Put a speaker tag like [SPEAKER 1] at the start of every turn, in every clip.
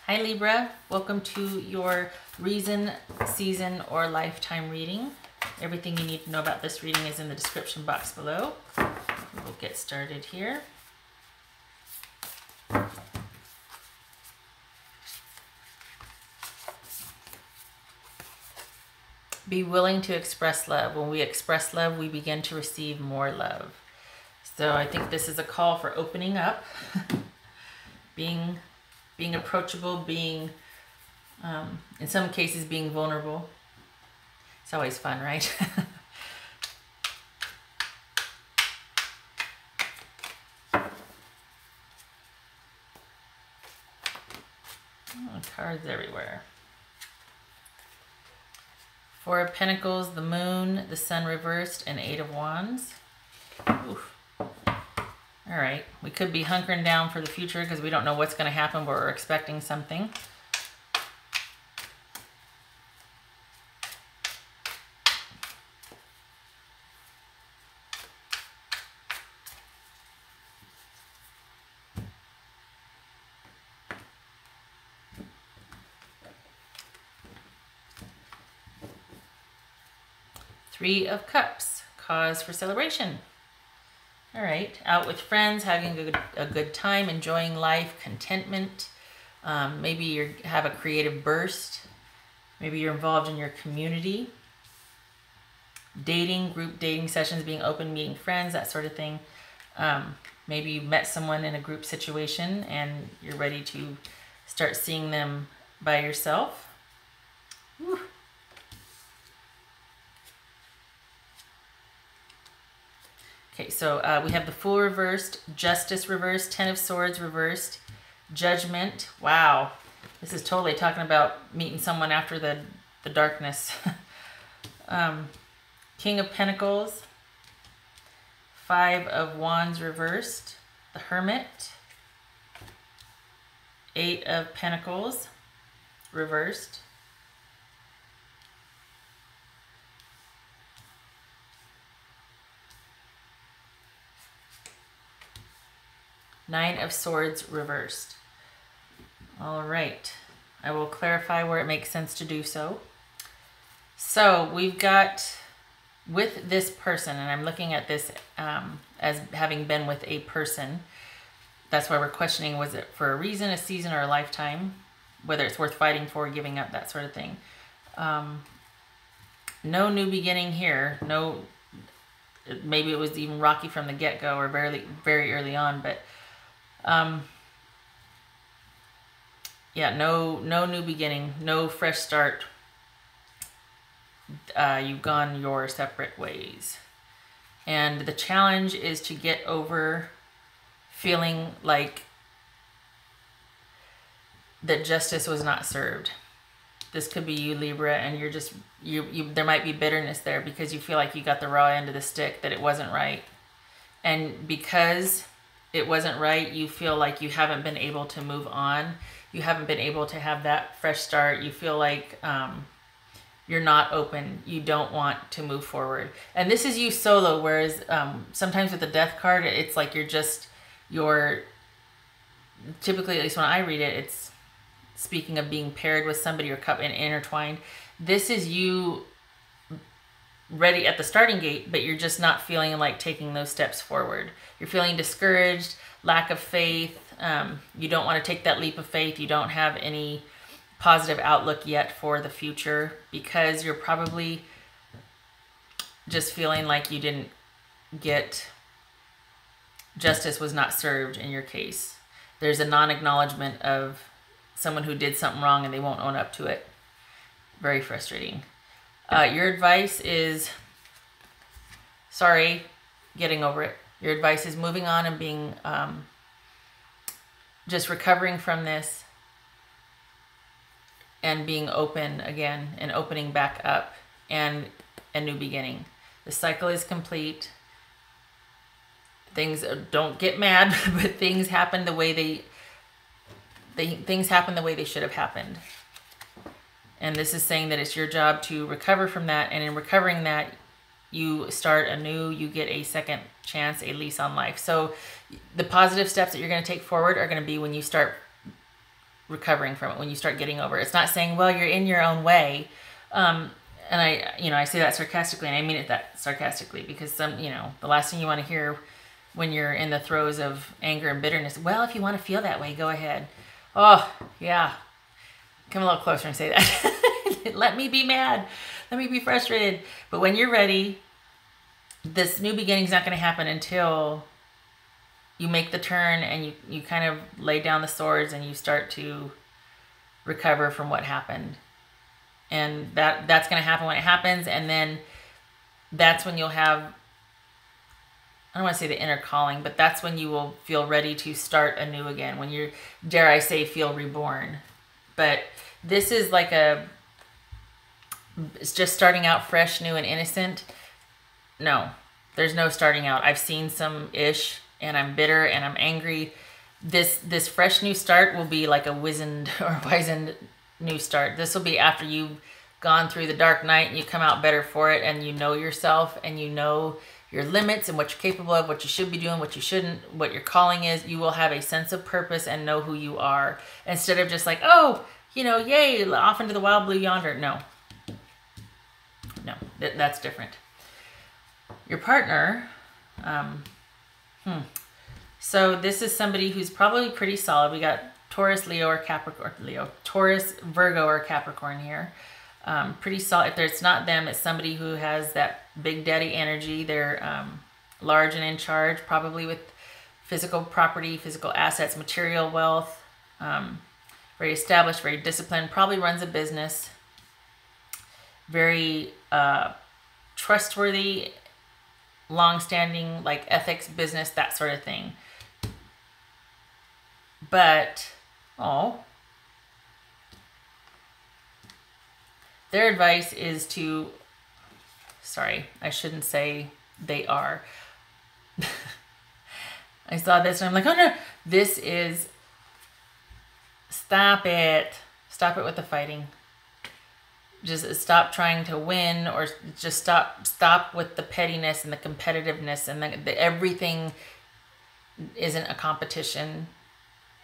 [SPEAKER 1] Hi Libra, welcome to your reason, season, or lifetime reading. Everything you need to know about this reading is in the description box below. We'll get started here. Be willing to express love. When we express love, we begin to receive more love. So I think this is a call for opening up, being approachable, being, in some cases, being vulnerable. It's always fun, right? Cards everywhere. Four of Pentacles, the Moon, the Sun reversed, and Eight of Wands. Oof. All right, we could be hunkering down for the future because we don't know what's going to happen, but we're expecting something. Three of Cups, cause for celebration. All right, out with friends, having a good time, enjoying life, contentment. Maybe you have a creative burst. Maybe you're involved in your community. Dating, group dating sessions, being open, meeting friends, that sort of thing. Maybe you met someone in a group situation and you're ready to start seeing them by yourself. Whew. Okay, so we have the Fool reversed, Justice reversed, Ten of Swords reversed, Judgment. Wow, this is totally talking about meeting someone after the darkness. King of Pentacles, Five of Wands reversed, the Hermit, Eight of Pentacles reversed, Nine of Swords reversed. All right, I will clarify where it makes sense to do so. So we've got, with this person, and I'm looking at this as having been with a person. That's why we're questioning, was it for a reason, a season, or a lifetime? Whether it's worth fighting for, giving up, that sort of thing. No new beginning here. No, maybe it was even rocky from the get-go or very early on, but yeah, no new beginning, no fresh start. You've gone your separate ways. And the challenge is to get over feeling like that justice was not served. This could be you, Libra, and you're just, there might be bitterness there because you feel like you got the raw end of the stick, that it wasn't right. And because it wasn't right, you feel like you haven't been able to move on. You haven't been able to have that fresh start. You feel like you're not open. You don't want to move forward. And this is you solo, whereas sometimes with the Death card, it's like you're typically, at least when I read it, it's speaking of being paired with somebody or and intertwined. This is you ready at the starting gate, but you're just not feeling like taking those steps forward. You're feeling discouraged, lack of faith. You don't want to take that leap of faith. You don't have any positive outlook yet for the future because you're probably just feeling like you didn't get, justice was not served in your case. There's a non-acknowledgement of someone who did something wrong and they won't own up to it. Very frustrating. Your advice is, sorry, getting over it. Your advice is moving on and being, just recovering from this and being open again and opening back up and a new beginning. The cycle is complete. Things, don't get mad, but things happen the way things happen the way they should have happened. And this is saying that it's your job to recover from that. And in recovering that, you start anew, you get a second chance, a lease on life. So the positive steps that you're going to take forward are going to be when you start recovering from it, when you start getting over it. It's not saying, well, you're in your own way. And I say that sarcastically, and I mean it that sarcastically, because the last thing you want to hear when you're in the throes of anger and bitterness, well, if you want to feel that way, go ahead. Oh, yeah. Come a little closer and say that. Let me be mad. Let me be frustrated. But when you're ready, this new beginning is not going to happen until you make the turn and you kind of lay down the swords and you start to recover from what happened. And that's going to happen when it happens. And then that's when you'll have, I don't want to say the inner calling, but that's when you will feel ready to start anew again. When you're, dare I say, feel reborn. But this is like it's just starting out fresh, new, and innocent. No, there's no starting out. I've seen some ish, and I'm bitter, and I'm angry. This fresh new start will be like a wizened new start. This will be after you've gone through the dark night and you come out better for it, and you know yourself, and you know your limits and what you're capable of, what you should be doing, what you shouldn't, what your calling is. You will have a sense of purpose and know who you are, instead of just like, oh, yay, off into the wild blue yonder. No, that's different. Your partner, so this is somebody who's probably pretty solid. We got Taurus, Leo, or Capricorn, Taurus, Virgo, or Capricorn here. Pretty solid. If it's not them, it's somebody who has that big daddy energy. They're large and in charge, probably with physical property, physical assets, material wealth, very established, very disciplined, probably runs a business, very trustworthy, long-standing, like ethics, business, that sort of thing. But, their advice is to, sorry, I shouldn't say they are. I saw this and I'm like, oh no, this is, stop it. Stop it with the fighting. Just stop trying to win, or just stop with the pettiness and the competitiveness, and everything isn't a competition.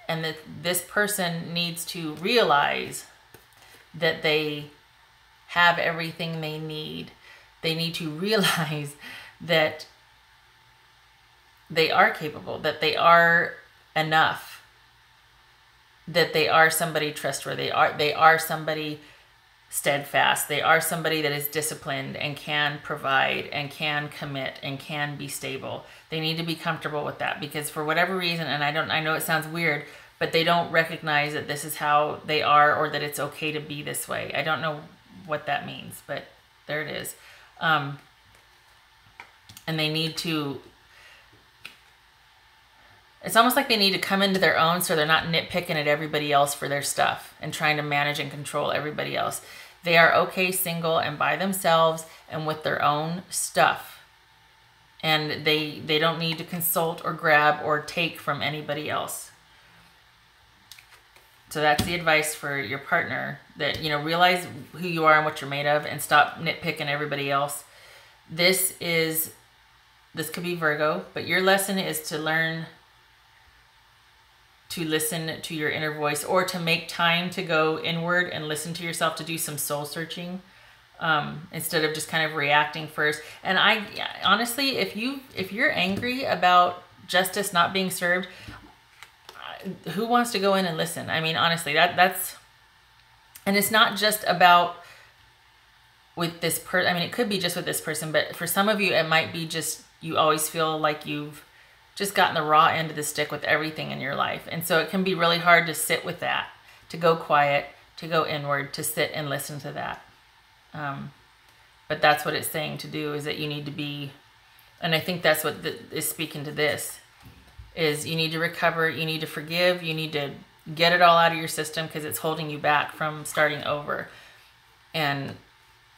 [SPEAKER 1] And that this person needs to realize that they have everything they need. They need to realize that they are capable, that they are enough, that they are somebody trustworthy, they are somebody steadfast, they are somebody that is disciplined and can provide and can commit and can be stable. They need to be comfortable with that, because for whatever reason, and I know it sounds weird, but they don't recognize that this is how they are, or that it's okay to be this way. I don't know what that means, but there it is. And they need to, it's almost like they need to come into their own, so they're not nitpicking at everybody else for their stuff and trying to manage and control everybody else. They are okay single and by themselves and with their own stuff. And they don't need to consult or grab or take from anybody else. So that's the advice for your partner, that, realize who you are and what you're made of, and stop nitpicking everybody else. This could be Virgo, but your lesson is to learn to listen to your inner voice, or to make time to go inward and listen to yourself, to do some soul searching, instead of just kind of reacting first. And I honestly, if you're angry about justice not being served, who wants to go in and listen? I mean, honestly, that's, and it's not just about with this person. I mean, it could be just with this person, but for some of you, it might be just, you always feel like you've just gotten the raw end of the stick with everything in your life. And so it can be really hard to sit with that, to go quiet, to go inward, to sit and listen to that. But that's what it's saying to do, is that you need to be, and I think that's what is speaking to this, is you need to recover, you need to forgive, you need to get it all out of your system, because it's holding you back from starting over, and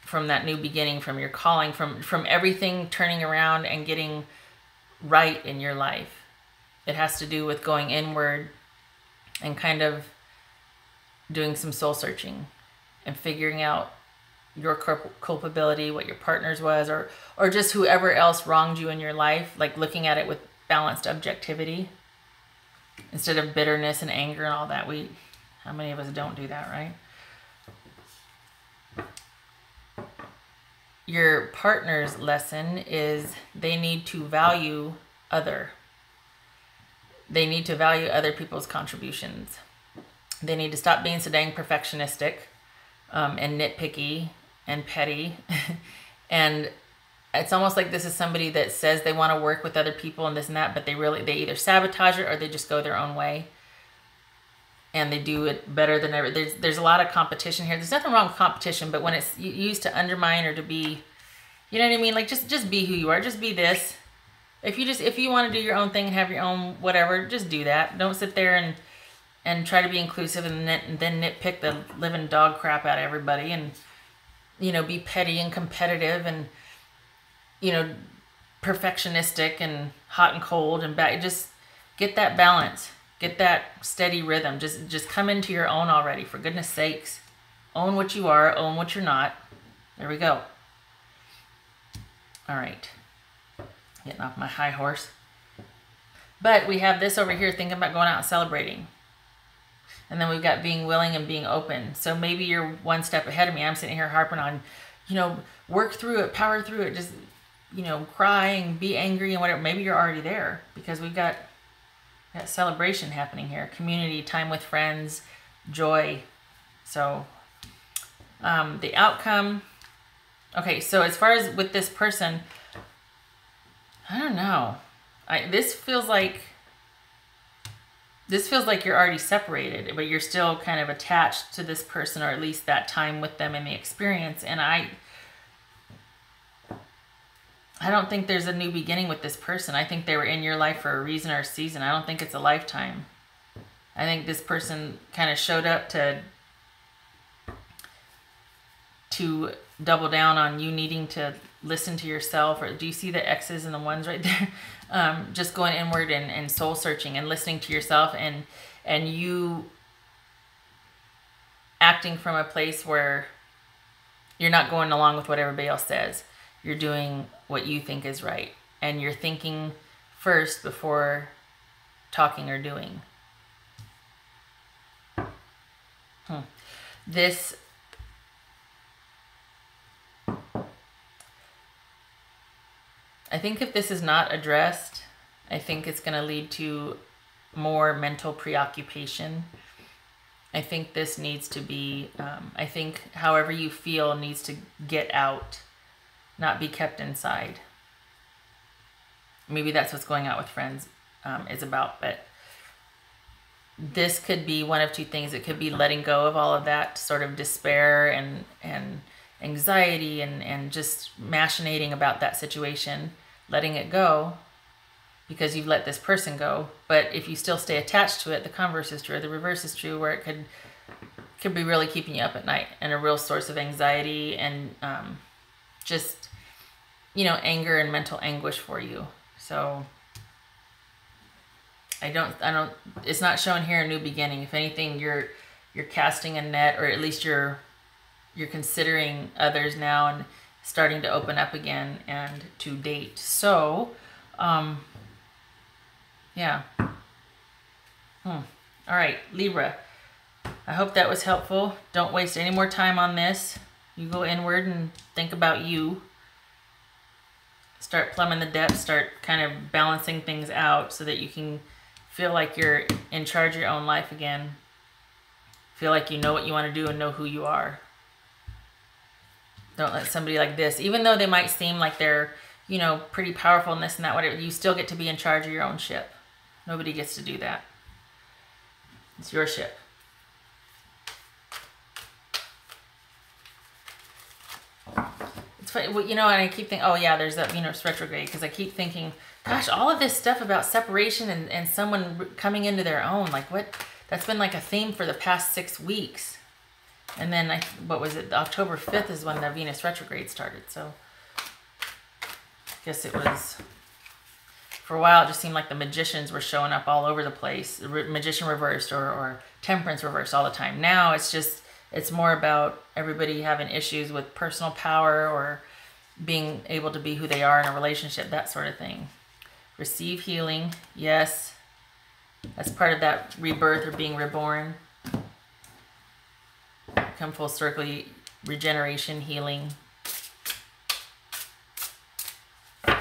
[SPEAKER 1] from that new beginning, from your calling, from everything turning around and getting right in your life. It has to do with going inward and kind of doing some soul searching and figuring out your culpability, what your partner's was, or just whoever else wronged you in your life, like looking at it with balanced objectivity instead of bitterness and anger and all that. How many of us don't do that, right? Your partner's lesson is they need to value They need to value other people's contributions. They need to stop being so dang perfectionistic and nitpicky and petty. And it's almost like this is somebody that says they want to work with other people and this and that, but they either sabotage it or they just go their own way. And they do it better than ever. There's a lot of competition here. There's nothing wrong with competition, but when it's used to undermine or to be, you know what I mean? Like just be who you are. Just be this. If you want to do your own thing and have your own whatever, just do that. Don't sit there and try to be inclusive and then nitpick the living dog crap out of everybody and, you know, be petty and competitive and, you know, perfectionistic and hot and cold and bad. Just get that balance. Get that steady rhythm. Just come into your own already, for goodness sakes. Own what you are, own what you're not. There we go. All right. Getting off my high horse. But we have this over here, thinking about going out and celebrating. And then we've got being willing and being open. So maybe you're one step ahead of me. I'm sitting here harping on, you know, work through it, power through it, just, you know, cry and be angry and whatever. Maybe you're already there because we've got that celebration happening here. Community, time with friends, joy. So the outcome. Okay, so as far as with this person, I don't know. This feels like you're already separated, but you're still kind of attached to this person, or at least that time with them and the experience. And I don't think there's a new beginning with this person. I think they were in your life for a reason or a season. I don't think it's a lifetime. I think this person kind of showed up to double down on you needing to listen to yourself. Or do you see the X's and the ones right there? Just going inward and soul searching and listening to yourself and you acting from a place where you're not going along with what everybody else says. You're doing what you think is right. And you're thinking first before talking or doing. This I think if this is not addressed, I think it's going to lead to more mental preoccupation. I think this needs to be, I think however you feel needs to get out, not be kept inside. Maybe that's what's going out with friends is about, but this could be one of two things. It could be letting go of all of that sort of despair and anxiety and just machinating about that situation, letting it go because you've let this person go. But if you still stay attached to it, the converse is true, or the reverse is true, where it could be really keeping you up at night and a real source of anxiety and just, you know, anger and mental anguish for you. So I don't, it's not showing here a new beginning. If anything, you're casting a net, or at least you're considering others now and starting to open up again and to date. So, yeah. All right, Libra. I hope that was helpful. Don't waste any more time on this. You go inward and think about you. Start plumbing the depths, start kind of balancing things out so that you can feel like you're in charge of your own life again. Feel like you know what you want to do and know who you are. Don't let somebody like this, even though they might seem like they're, you know, pretty powerful and this and that, whatever, you still get to be in charge of your own ship. Nobody gets to do that. It's your ship. It's funny, well, you know, and I keep thinking, oh yeah, there's that Venus retrograde, because I keep thinking, gosh, all of this stuff about separation and someone coming into their own, like what, that's been like a theme for the past 6 weeks. And then, what was it, October 5th is when the Venus retrograde started, so I guess it was, for a while it just seemed like the magicians were showing up all over the place, magician reversed or temperance reversed all the time. Now it's just, it's more about everybody having issues with personal power or being able to be who they are in a relationship, that sort of thing. Receive healing, yes. That's part of that rebirth or being reborn. come full circle, regeneration, healing. All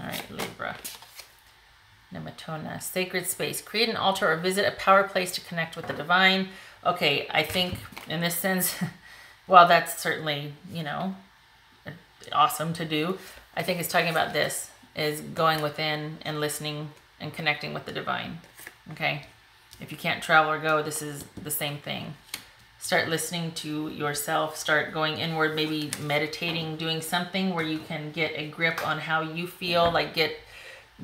[SPEAKER 1] right, Libra. Nematona, sacred space. Create an altar or visit a power place to connect with the divine. Okay, I think in this sense, while that's certainly, you know, awesome to do, I think it's talking about this, is going within and listening and connecting with the divine. Okay, if you can't travel or go, this is the same thing. Start listening to yourself, start going inward, maybe meditating, doing something where you can get a grip on how you feel, like get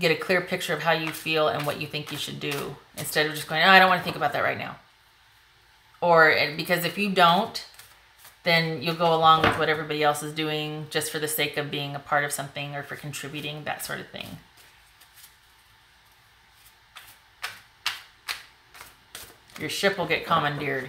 [SPEAKER 1] a clear picture of how you feel and what you think you should do, instead of just going, oh, I don't want to think about that right now. Or, because if you don't, then you'll go along with what everybody else is doing just for the sake of being a part of something or for contributing, that sort of thing. Your ship will get commandeered.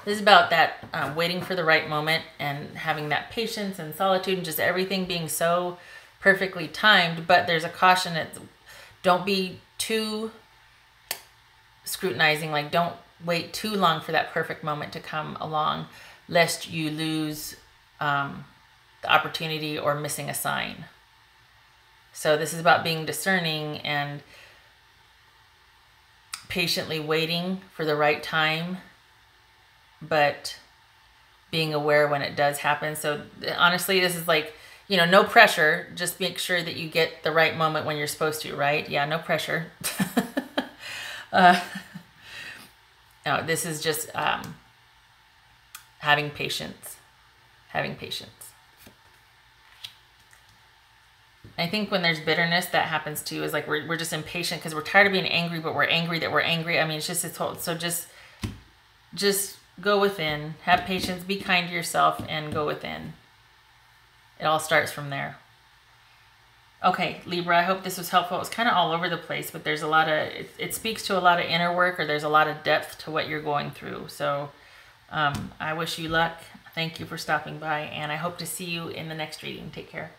[SPEAKER 1] This is about that waiting for the right moment and having that patience and solitude and just everything being so perfectly timed. But there's a caution that don't be too scrutinizing. Like, don't wait too long for that perfect moment to come along, lest you lose the opportunity or missing a sign. So this is about being discerning and patiently waiting for the right time, but being aware when it does happen. So honestly, this is like, you know, no pressure. Just make sure that you get the right moment when you're supposed to, right? Yeah, no pressure. No, this is just having patience. Having patience. I think when there's bitterness, that happens too. Is like we're just impatient because we're tired of being angry, but we're angry that we're angry. I mean, it's just it's whole. So just go within, have patience, be kind to yourself, and go within. It all starts from there. Okay, Libra, I hope this was helpful. It was kind of all over the place, but there's a lot of, it speaks to a lot of inner work, or there's a lot of depth to what you're going through. So I wish you luck. Thank you for stopping by, and I hope to see you in the next reading. Take care.